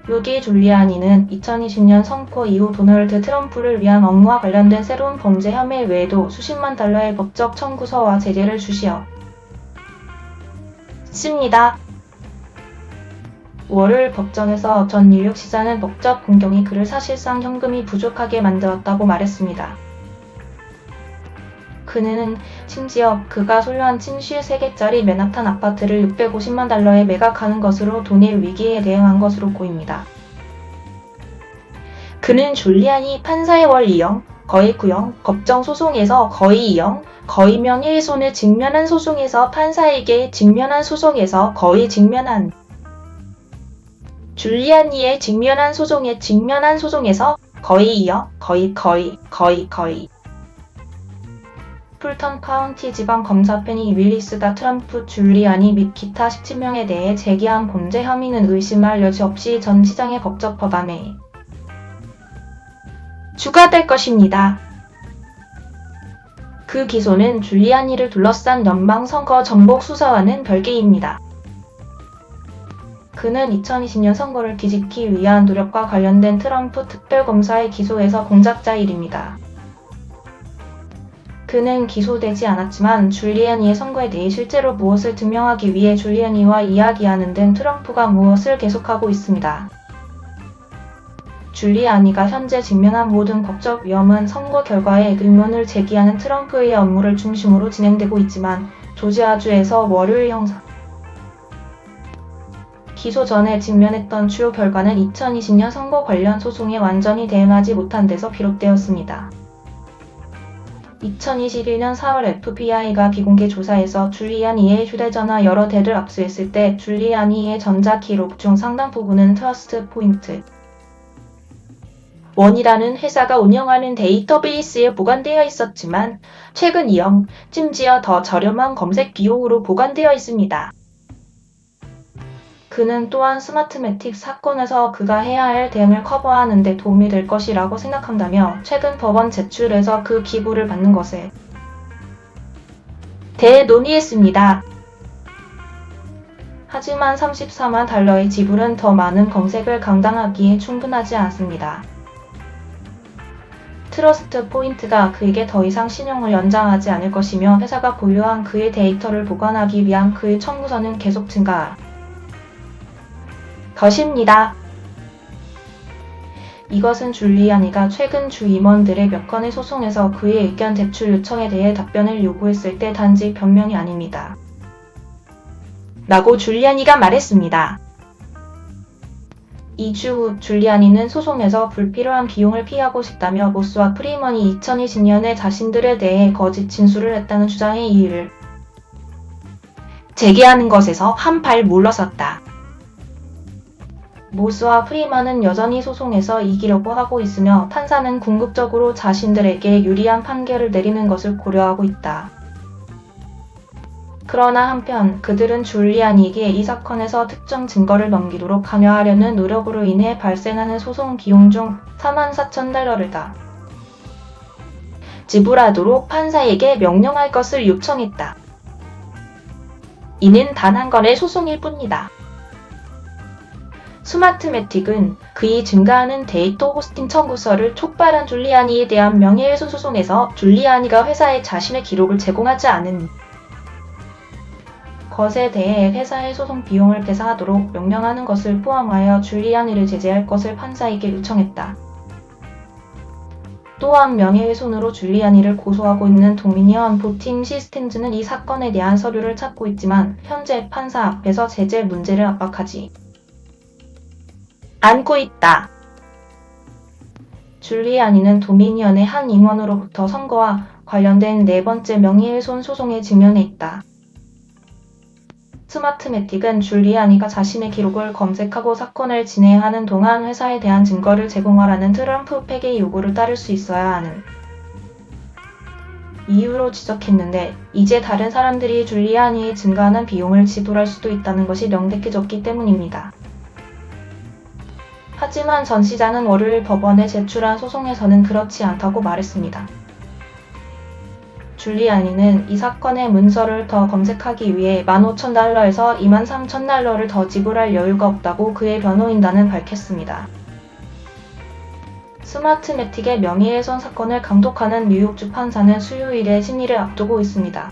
루디 줄리아니는 2020년 선거 이후 도널드 트럼프를 위한 업무와 관련된 새로운 범죄 혐의 외에도 수십만 달러의 법적 청구서와 제재를 주시었습니다. 월요일 법정에서 전 뉴욕 시장은 법적 공경이 그를 사실상 현금이 부족하게 만들었다고 말했습니다. 그는 심지어 그가 소유한 53개짜리 맨하탄 아파트를 650만 달러에 매각하는 것으로 돈의 위기에 대응한 것으로 보입니다. 그는 줄리아니 판사의 월 2형, 거의 구형, 법정 소송에서 거의 2형, 거의 명예훼손을 직면한 소송에서 판사에게 직면한 소송에서 거의 직면한 줄리아니의 직면한 소송에 직면한 소송에서 거의 2형, 거의 풀턴 카운티 지방 검사 페니 윌리스가 트럼프, 줄리아니 및 기타 17명에 대해 제기한 범죄 혐의는 의심할 여지 없이 전 시장의 법적 법안에 추가될 것입니다. 그 기소는 줄리아니를 둘러싼 연방선거 전복 수사와는 별개입니다. 그는 2020년 선거를 뒤집기 위한 노력과 관련된 트럼프 특별검사의 기소에서 공작자 일입니다. 그는 기소되지 않았지만 줄리아니의 선거에 대해 실제로 무엇을 증명하기 위해 줄리아니와 이야기하는 등 트럼프가 무엇을 계속하고 있습니다. 줄리아니가 현재 직면한 모든 법적 위험은 선거 결과에 의문을 제기하는 트럼프의 업무를 중심으로 진행되고 있지만 조지아주에서 월요일 형사 기소 전에 직면했던 주요 결과는 2020년 선거 관련 소송에 완전히 대응하지 못한 데서 비롯되었습니다. 2021년 4월 FBI가 비공개 조사에서 줄리아니의 휴대전화 여러 대를 압수했을 때 줄리아니의 전자기록 중 상당 부분은 트러스트 포인트 원이라는 회사가 운영하는 데이터베이스에 보관되어 있었지만 최근 2형, 심지어 더 저렴한 검색 비용으로 보관되어 있습니다. 그는 또한 스마트매틱 사건에서 그가 해야 할 대응을 커버하는 데 도움이 될 것이라고 생각한다며 최근 법원 제출에서 그 기부를 받는 것에 대해 논의했습니다. 하지만 34만 달러의 지불은 더 많은 검색을 감당하기에 충분하지 않습니다. 트러스트 포인트가 그에게 더 이상 신용을 연장하지 않을 것이며 회사가 보유한 그의 데이터를 보관하기 위한 그의 청구서는 계속 증가할 것입니다. 이것은 줄리아니가 최근 주 임원들의 몇 건의 소송에서 그의 의견 제출 요청에 대해 답변을 요구했을 때 단지 변명이 아닙니다. 라고 줄리아니가 말했습니다. 2주 후 줄리아니는 소송에서 불필요한 비용을 피하고 싶다며 모스와 프리먼이 2020년에 자신들에 대해 거짓 진술을 했다는 주장의 이유를 제기하는 것에서 한 발 물러섰다. 모스와 프리먼은 여전히 소송에서 이기려고 하고 있으며 판사는 궁극적으로 자신들에게 유리한 판결을 내리는 것을 고려하고 있다. 그러나 한편 그들은 줄리아니에게 이 사건에서 특정 증거를 넘기도록 강요하려는 노력으로 인해 발생하는 소송 비용 중 44,000달러를 다 지불하도록 판사에게 명령할 것을 요청했다. 이는 단 한 건의 소송일 뿐이다. 스마트매틱은 그의 증가하는 데이터 호스팅 청구서를 촉발한 줄리아니에 대한 명예훼손 소송에서 줄리아니가 회사에 자신의 기록을 제공하지 않은 것에 대해 회사의 소송 비용을 배상하도록 명령하는 것을 포함하여 줄리아니를 제재할 것을 판사에게 요청했다. 또한 명예훼손으로 줄리아니를 고소하고 있는 도미니언 보팅 시스템즈는 이 사건에 대한 서류를 찾고 있지만 현재 판사 앞에서 제재 문제를 압박하지 않고 있다. 줄리아니는 도미니언의 한 임원으로부터 선거와 관련된 네 번째 명예훼손 소송에 직면해 있다. 스마트매틱은 줄리아니가 자신의 기록을 검색하고 사건을 진행하는 동안 회사에 대한 증거를 제공하라는 트럼프 팩의 요구를 따를 수 있어야 하는 이유로 지적했는데 이제 다른 사람들이 줄리아니의 증가하는 비용을 지불할 수도 있다는 것이 명백해졌기 때문입니다. 하지만 전 시장은 월요일 법원에 제출한 소송에서는 그렇지 않다고 말했습니다. 줄리아니는 이 사건의 문서를 더 검색하기 위해 $15,000에서 $23,000를 더 지불할 여유가 없다고 그의 변호인단은 밝혔습니다. 스마트매틱의 명예훼손 사건을 감독하는 뉴욕주 판사는 수요일에 심리를 앞두고 있습니다.